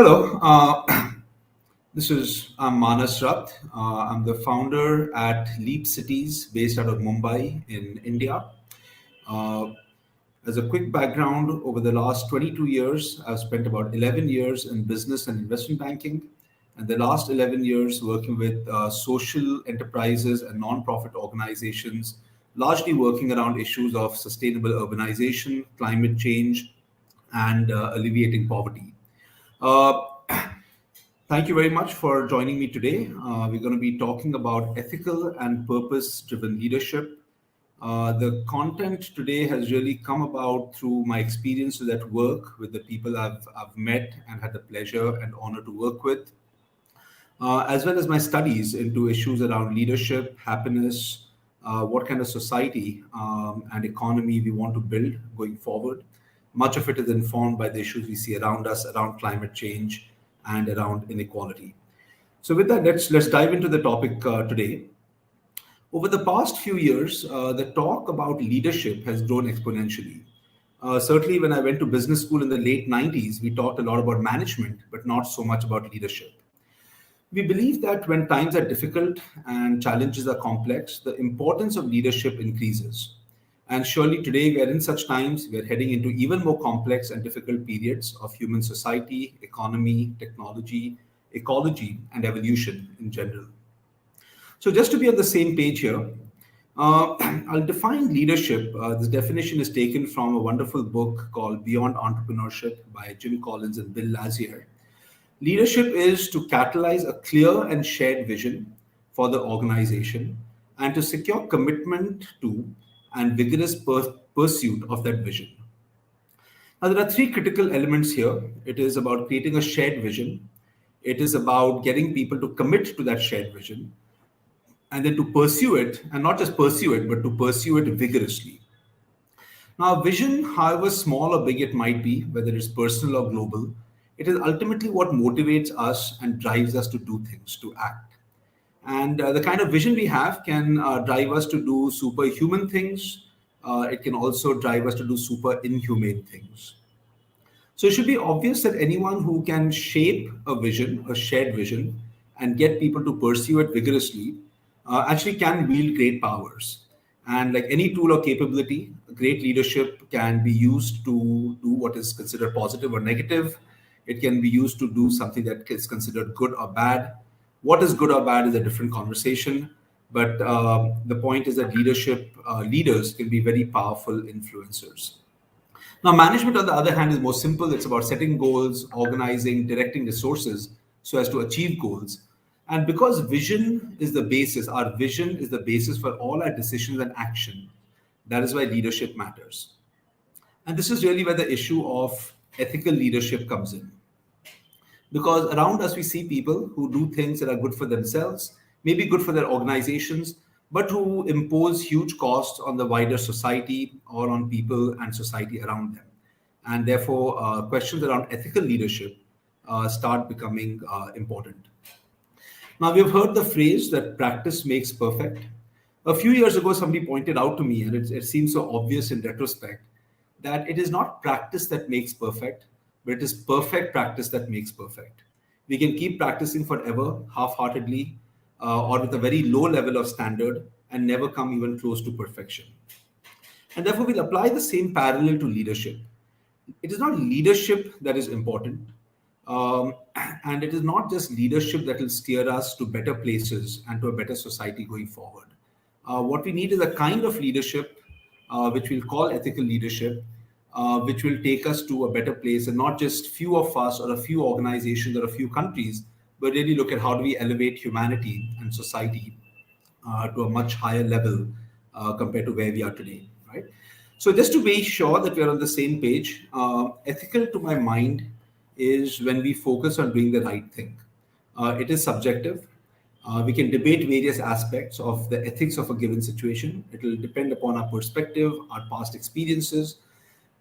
Hello, I'm Manas Rath. I'm the founder at Leap Cities, based out of Mumbai in India. Uh, as a quick background, over the last 22 years, I've spent about 11 years in business and investment banking, and the last 11 years working with social enterprises and non-profit organizations, largely working around issues of sustainable urbanization, climate change, and alleviating poverty. Uh, Thank you very much for joining me today. We're going to be talking about ethical and purpose driven leadership. The content today has really come about through my experiences at work with the people I've met and had the pleasure and honor to work with, as well as my studies into issues around leadership, happiness, what kind of society and economy we want to build going forward. Much of it is informed by the issues we see around us, around climate change and around inequality. So, with that, let's dive into the topic today. Over the past few years, the talk about leadership has grown exponentially. Certainly, when I went to business school in the late 90s, we talked a lot about management, but not so much about leadership. We believe that when times are difficult and challenges are complex, the importance of leadership increases. And surely today we are in such times, we are heading into even more complex and difficult periods of human society, economy, technology, ecology, and evolution in general. So, just to be on the same page here, I'll define leadership. This definition is taken from a wonderful book called Beyond Entrepreneurship by Jim Collins and Bill Lazier. Leadership is to catalyze a clear and shared vision for the organization and to secure commitment to and vigorous pursuit of that vision. Now, there are three critical elements here. It is about creating a shared vision, it is about getting people to commit to that shared vision, and then to pursue it, and not just pursue it, but to pursue it vigorously. Now, vision, however small or big it might be, whether it's personal or global, it is ultimately what motivates us and drives us to do things, to act. And the kind of vision we have can drive us to do superhuman things. It can also drive us to do super inhumane things. So it should be obvious that anyone who can shape a vision, a shared vision, and get people to pursue it vigorously actually can wield great powers. And like any tool or capability, great leadership can be used to do what is considered positive or negative. It can be used to do something that is considered good or bad. What is good or bad is a different conversation. But the point is that leaders can be very powerful influencers. Now, management, on the other hand, is more simple. It's about setting goals, organizing, directing resources so as to achieve goals. And because vision is the basis, our vision is the basis for all our decisions and action. That is why leadership matters. And this is really where the issue of ethical leadership comes in. Because around us, we see people who do things that are good for themselves, maybe good for their organizations, but who impose huge costs on the wider society or on people and society around them. And therefore, questions around ethical leadership start becoming important. Now, we've heard the phrase that practice makes perfect. A few years ago, somebody pointed out to me, and it seems so obvious in retrospect, that it is not practice that makes perfect, but it is perfect practice that makes perfect. We can keep practicing forever, half heartedly, or with a very low level of standard, and never come even close to perfection. And therefore, we'll apply the same parallel to leadership. It is not leadership that is important. Um, and it is not just leadership that will steer us to better places and to a better society going forward. What we need is a kind of leadership which we'll call ethical leadership, which will take us to a better place, and not just few of us or a few organizations or a few countries, but really look at how do we elevate humanity and society to a much higher level compared to where we are today, right? So just to be sure that we are on the same page, ethical to my mind is when we focus on doing the right thing. It is subjective. We can debate various aspects of the ethics of a given situation. It will depend upon our perspective, our past experiences.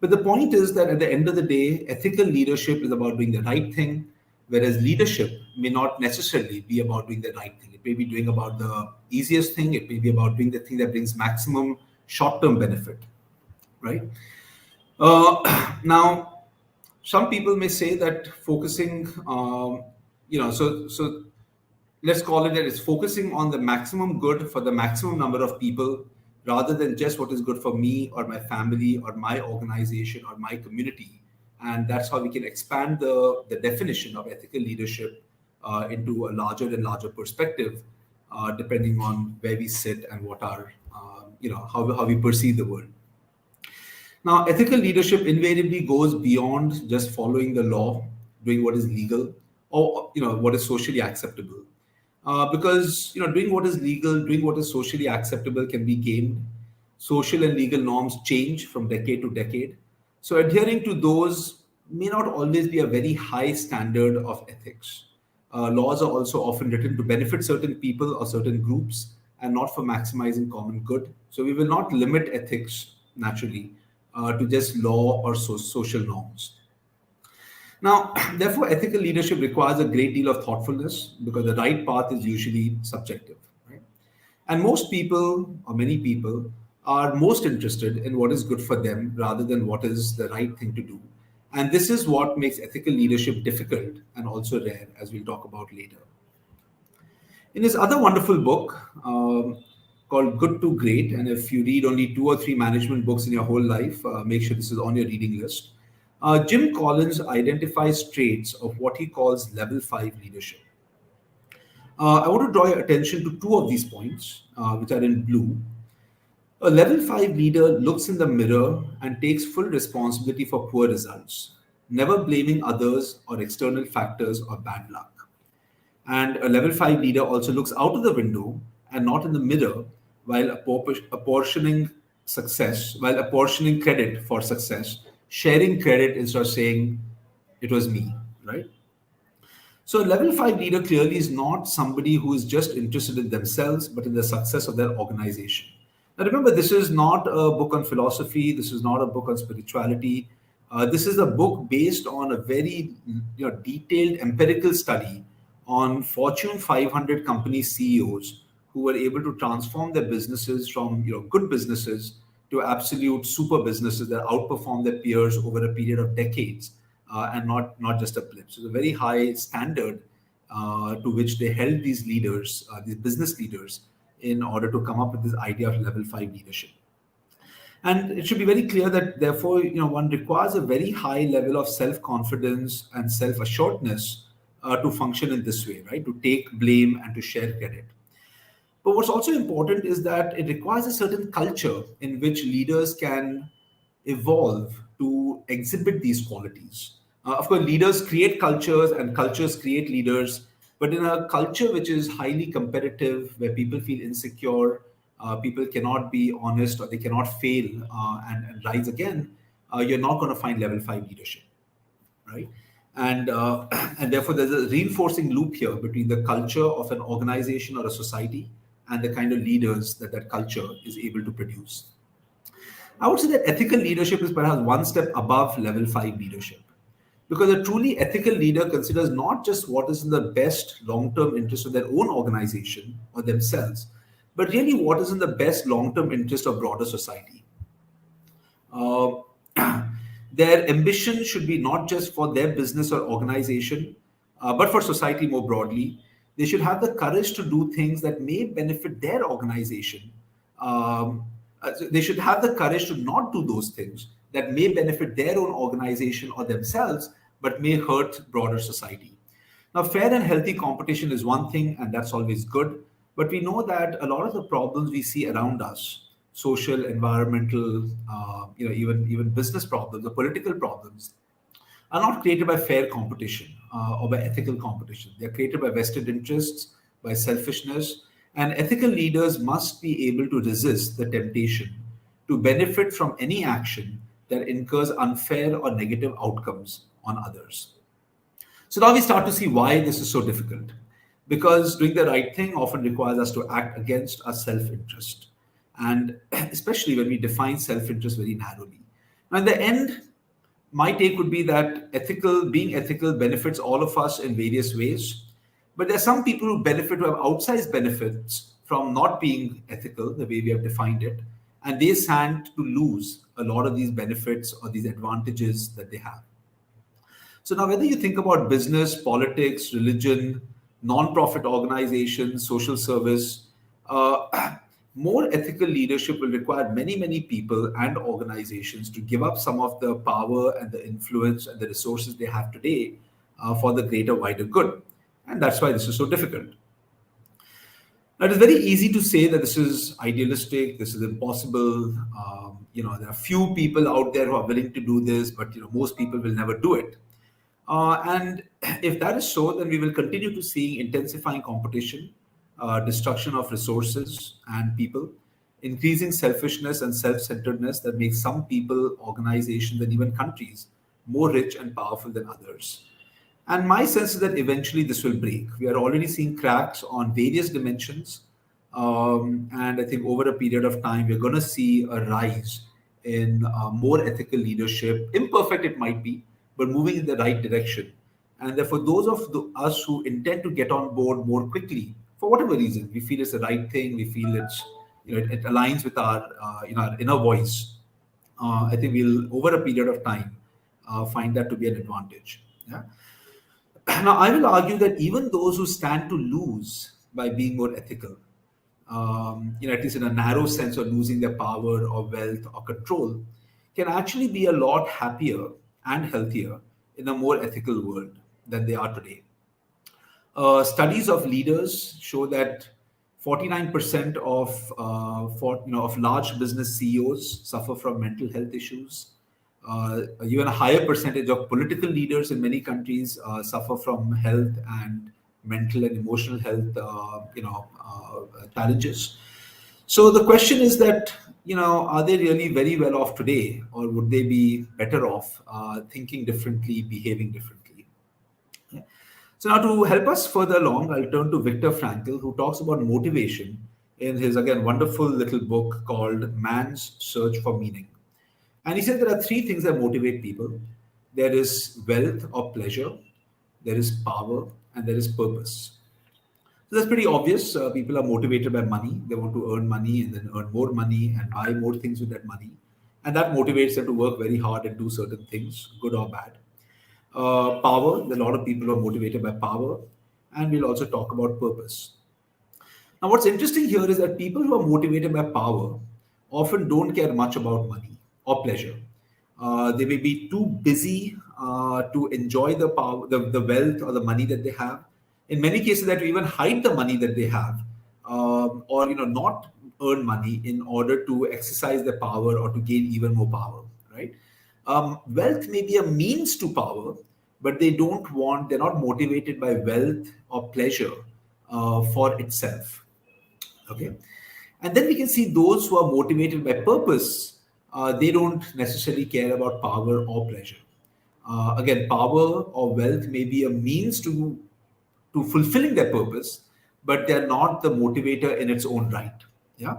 But the point is that at the end of the day, ethical leadership is about doing the right thing, whereas leadership may not necessarily be about doing the right thing. It may be doing about the easiest thing. It may be about doing the thing that brings maximum short-term benefit, right? Now, Some people may say that focusing, so let's call it that it's focusing on the maximum good for the maximum number of people rather than just what is good for me or my family or my organization or my community. And that's how we can expand the definition of ethical leadership into a larger and larger perspective, depending on where we sit and what our, how we perceive the world. Now, ethical leadership invariably goes beyond just following the law, doing what is legal, or what is socially acceptable. Because doing what is legal, doing what is socially acceptable can be gamed. Social and legal norms change from decade to decade. So adhering to those may not always be a very high standard of ethics. Laws are also often written to benefit certain people or certain groups and not for maximizing common good. So we will not limit ethics naturally to just law or social norms. Now, therefore, ethical leadership requires a great deal of thoughtfulness because the right path is usually subjective. Right? And most people, or many people, are most interested in what is good for them rather than what is the right thing to do. And this is what makes ethical leadership difficult and also rare, as we'll talk about later. In his other wonderful book called Good to Great, and if you read only 2 or 3 management books in your whole life, make sure this is on your reading list. Jim Collins identifies traits of what he calls level 5 leadership. I want to draw your attention to 2 of these points, which are in blue. A level 5 leader looks in the mirror and takes full responsibility for poor results, never blaming others or external factors or bad luck. And a level 5 leader also looks out of the window and not in the mirror while apportioning credit for success, sharing credit instead of saying it was me, right? So a level 5 leader clearly is not somebody who is just interested in themselves, but in the success of their organization. Now remember, this is not a book on philosophy. This is not a book on spirituality. This is a book based on a very detailed empirical study on Fortune 500 company CEOs who were able to transform their businesses from good businesses to absolute super businesses that outperform their peers over a period of decades, and not just a blip. So it's a very high standard to which they held these leaders, these business leaders, in order to come up with this idea of level 5 leadership. And it should be very clear that therefore, one requires a very high level of self-confidence and self-assuredness to function in this way, right? To take blame and to share credit. But what's also important is that it requires a certain culture in which leaders can evolve to exhibit these qualities. Of course, leaders create cultures and cultures create leaders. But in a culture which is highly competitive, where people feel insecure, people cannot be honest or they cannot fail and rise again, you're not going to find level 5 leadership, right? And and therefore there's a reinforcing loop here between the culture of an organization or a society and the kind of leaders that that culture is able to produce. I would say that ethical leadership is perhaps one step above level 5 leadership. Because a truly ethical leader considers not just what is in the best long term interest of their own organization or themselves, but really what is in the best long term interest of broader society. Uh, their ambition should be not just for their business or organization, but for society more broadly. They should have the courage to do things that may benefit their organization. They should have the courage to not do those things that may benefit their own organization or themselves, but may hurt broader society. Now, fair and healthy competition is one thing, and that's always good. But we know that a lot of the problems we see around us, social, environmental, even business problems, the political problems, are not created by fair competition or by ethical competition. They are created by vested interests, by selfishness, and ethical leaders must be able to resist the temptation to benefit from any action that incurs unfair or negative outcomes on others. So now we start to see why this is so difficult. Because doing the right thing often requires us to act against our self interest. And especially when we define self interest very narrowly. Now, in the end, my take would be that being ethical benefits all of us in various ways. But there are some people who benefit, who have outsized benefits from not being ethical, the way we have defined it. And they stand to lose a lot of these benefits or these advantages that they have. So now, whether you think about business, politics, religion, non-profit organizations, social service, more ethical leadership will require many, many people and organizations to give up some of the power and the influence and the resources they have today for the greater, wider good. And that's why this is so difficult. Now, it is very easy to say that this is idealistic, this is impossible. There are few people out there who are willing to do this, but most people will never do it. And if that is so, then we will continue to see intensifying competition, destruction of resources and people, increasing selfishness and self-centeredness that makes some people, organizations, and even countries more rich and powerful than others. And my sense is that eventually this will break. We are already seeing cracks on various dimensions. And I think over a period of time, we're going to see a rise in more ethical leadership. Imperfect it might be, but moving in the right direction. And therefore, those of us who intend to get on board more quickly, for whatever reason, we feel it's the right thing, we feel it aligns with our inner voice. I think we'll over a period of time find that to be an advantage. Yeah. Now, I will argue that even those who stand to lose by being more ethical, at least in a narrow sense of losing their power or wealth or control, can actually be a lot happier and healthier in a more ethical world than they are today. Studies of leaders show that 49% of large business CEOs suffer from mental health issues. Even a higher percentage of political leaders in many countries suffer from health and mental and emotional health challenges. So the question is that are they really very well off today, or would they be better off thinking differently, behaving differently? Yeah. So now, to help us further along, I'll turn to Viktor Frankl, who talks about motivation in his, again, wonderful little book called Man's Search for Meaning. And he said there are three things that motivate people. There is wealth or pleasure, there is power, and there is purpose. So that's pretty obvious. People are motivated by money. They want to earn money and then earn more money and buy more things with that money. And that motivates them to work very hard and do certain things, good or bad. Power, a lot of people are motivated by power. And we'll also talk about purpose. Now, what's interesting here is that people who are motivated by power often don't care much about money or pleasure. They may be too busy to enjoy the power, the wealth or the money that they have. In many cases, that even hide the money that they have, or not earn money in order to exercise their power or to gain even more power. Right? Wealth may be a means to power, but they're not motivated by wealth or pleasure for itself. Okay. And then we can see those who are motivated by purpose, they don't necessarily care about power or pleasure. Again, power or wealth may be a means to fulfilling their purpose, but they're not the motivator in its own right. Yeah.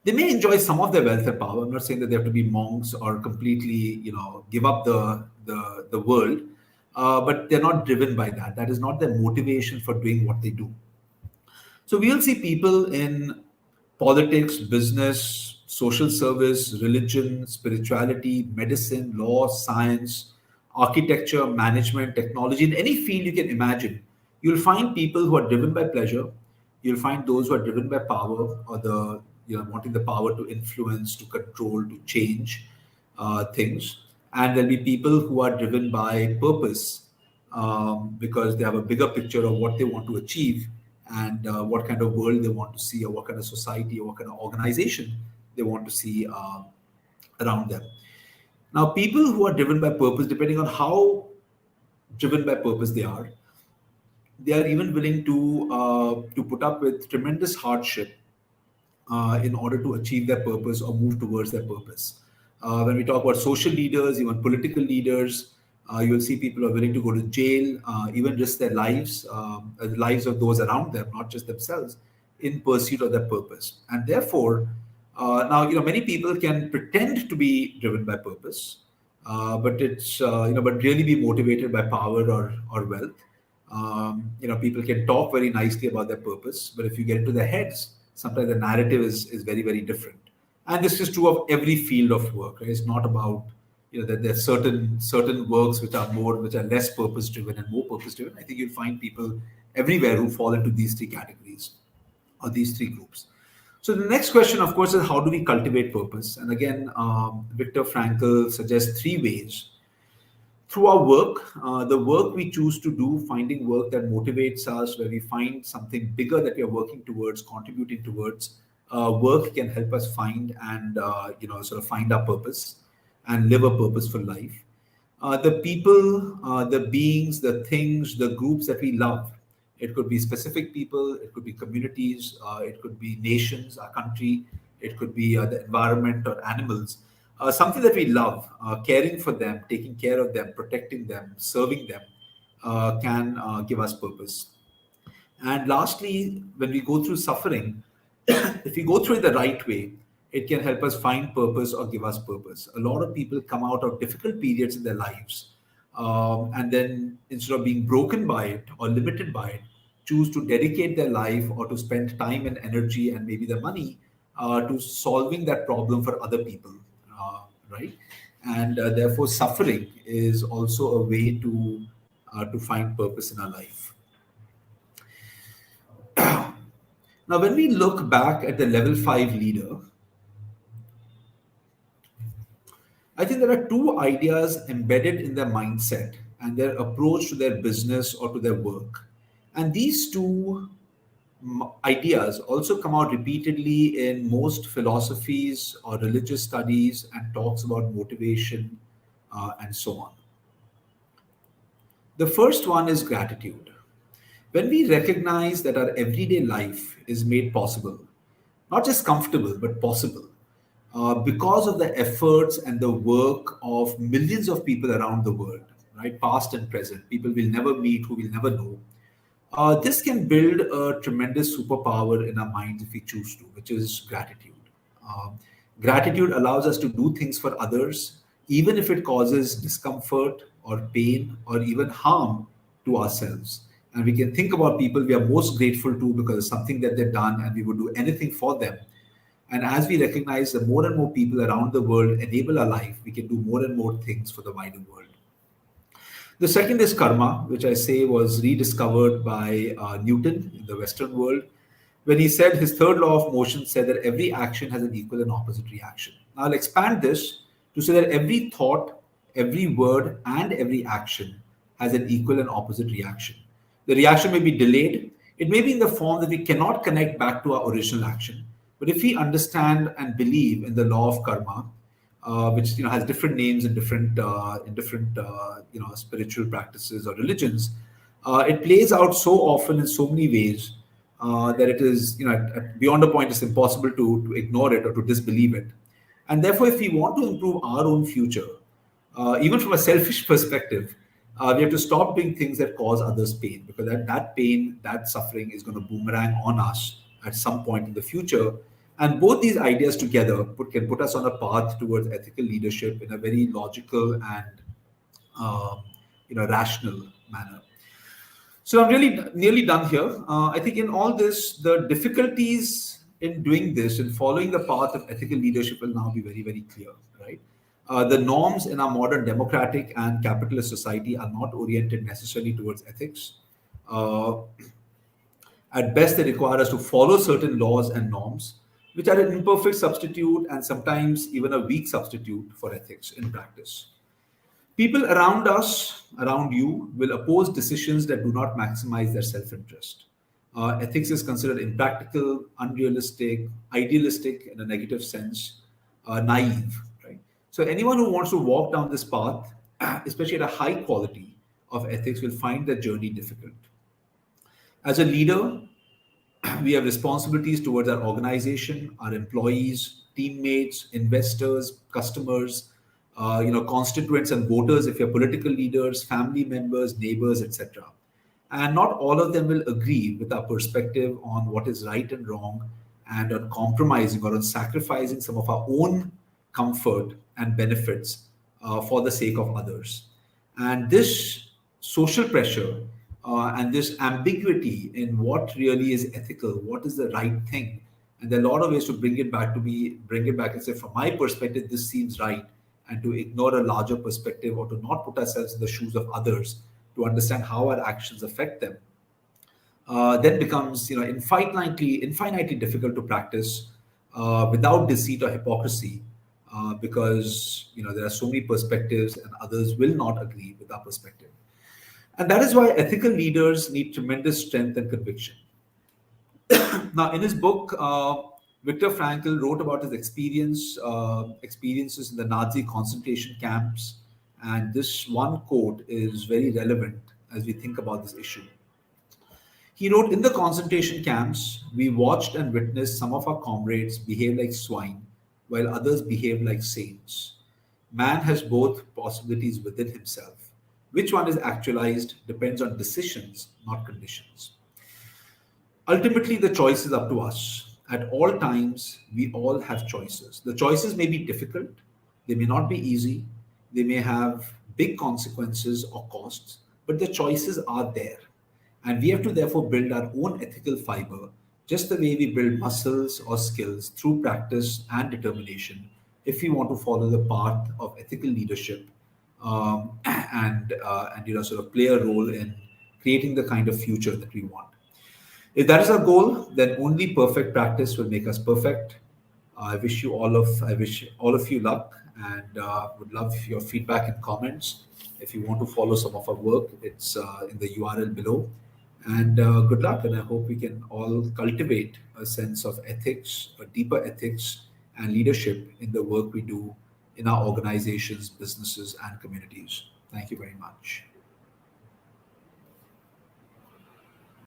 They may enjoy some of their wealth and power. I'm not saying that they have to be monks or completely, give up the world, but they're not driven by that. That is not their motivation for doing what they do. So we'll see people in politics, business, social service, religion, spirituality, medicine, law, science, architecture, management, technology, in any field you can imagine. You'll find people who are driven by pleasure. You'll find those who are driven by power, or wanting the power to influence, to control, to change things. And there'll be people who are driven by purpose, because they have a bigger picture of what they want to achieve and what kind of world they want to see, or what kind of society or what kind of organization they want to see around them. Now, people who are driven by purpose, depending on how driven by purpose they are even willing to put up with tremendous hardship in order to achieve their purpose or move towards their purpose. When we talk about social leaders, even political leaders, you'll see people are willing to go to jail, even risk their lives, the lives of those around them, not just themselves, in pursuit of their purpose. And therefore, now many people can pretend to be driven by purpose, but but really be motivated by power or wealth. People can talk very nicely about their purpose, but if you get into their heads, sometimes the narrative is very, very different. And this is true of every field of work. Right? It's not about that there's certain works which are less purpose driven and more purpose driven. I think you'll find people everywhere who fall into these three categories or these three groups. So the next question, of course, is how do we cultivate purpose? And again, Viktor Frankl suggests three ways through our work, the work we choose to do, finding work that motivates us, where we find something bigger that we are working towards, contributing towards. Work can help us find and sort of find our purpose and live a purposeful life. The people, the beings, the things, the groups that we love. It could be specific people, it could be communities, it could be nations, our country, it could be the environment or animals. Something that we love, caring for them, taking care of them, protecting them, serving them, can give us purpose. And lastly, when we go through suffering, if we go through it the right way, it can help us find purpose or give us purpose. A lot of people come out of difficult periods in their lives, and then instead of being broken by it or limited by it, choose to dedicate their life or to spend time and energy and maybe the money to solving that problem for other people, right? And therefore, suffering is also a way to find purpose in our life. Now, when we look back at the level 5 leader, I think there are two ideas embedded in their mindset and their approach to their business or to their work. And these two ideas also come out repeatedly in most philosophies or religious studies and talks about motivation and so on. The first one is gratitude. When we recognize that our everyday life is made possible, not just comfortable, but possible, because of the efforts and the work of millions of people around the world, right, past and present, people we'll never meet, who we'll never know. This can build a tremendous superpower in our minds if we choose to, which is gratitude. Gratitude allows us to do things for others, even if it causes discomfort or pain or even harm to ourselves. And we can think about people we are most grateful to because of something that they've done, and we would do anything for them. And as we recognize that more and more people around the world enable our life, we can do more and more things for the wider world. The second is karma, which I say was rediscovered by Newton in the Western world, when he said his third law of motion said that every action has an equal and opposite reaction. Now I'll expand this to say that every thought, every word, and every action has an equal and opposite reaction. The reaction may be delayed. It may be in the form that we cannot connect back to our original action. But if we understand and believe in the law of karma, which has different names in different spiritual practices or religions, it plays out so often in so many ways that it is beyond a point it's impossible to ignore it or to disbelieve it. And therefore, if we want to improve our own future, even from a selfish perspective, we have to stop doing things that cause others pain, because that pain, that suffering is going to boomerang on us at some point in the future. And both these ideas together can put us on a path towards ethical leadership in a very logical and rational manner. So I'm really nearly done here. I think in all this, the difficulties in doing this and following the path of ethical leadership will now be very, very clear, right? The norms in our modern democratic and capitalist society are not oriented necessarily towards ethics. At best, they require us to follow certain laws and norms, which are an imperfect substitute and sometimes even a weak substitute for ethics in practice. People around us, around you, will oppose decisions that do not maximize their self interest. Ethics is considered impractical, unrealistic, idealistic in a negative sense, naive. Right? So, anyone who wants to walk down this path, especially at a high quality of ethics, will find that journey difficult. As a leader, we have responsibilities towards our organization, our employees, teammates, investors, customers, constituents and voters, if you're political leaders, family members, neighbors, etc. And not all of them will agree with our perspective on what is right and wrong, and on compromising or on sacrificing some of our own comfort and benefits for the sake of others. And this social pressure and this ambiguity in what really is ethical, what is the right thing, and there are a lot of ways to bring it back and say, from my perspective, this seems right, and to ignore a larger perspective or to not put ourselves in the shoes of others to understand how our actions affect them, then becomes infinitely difficult to practice without deceit or hypocrisy, because there are so many perspectives and others will not agree with our perspective. And that is why ethical leaders need tremendous strength and conviction. Now, in his book, Viktor Frankl wrote about his experiences in the Nazi concentration camps, and this one quote is very relevant as we think about this issue. He wrote, "In the concentration camps, we watched and witnessed some of our comrades behave like swine, while others behave like saints. Man has both possibilities within himself. Which one is actualized depends on decisions, not conditions. Ultimately, the choice is up to us. At all times, we all have choices. The choices may be difficult, they may not be easy, they may have big consequences or costs, but the choices are there. And we have to therefore build our own ethical fiber, just the way we build muscles or skills through practice and determination, if we want to follow the path of ethical leadership, and sort of play a role in creating the kind of future that we want. If that is our goal, then only perfect practice will make us perfect. I wish all of you luck, and would love your feedback and comments. If you want to follow some of our work, it's in the URL below. And good luck, and I hope we can all cultivate a sense of ethics, a deeper ethics and leadership in the work we do in our organizations, businesses, and communities. Thank you very much.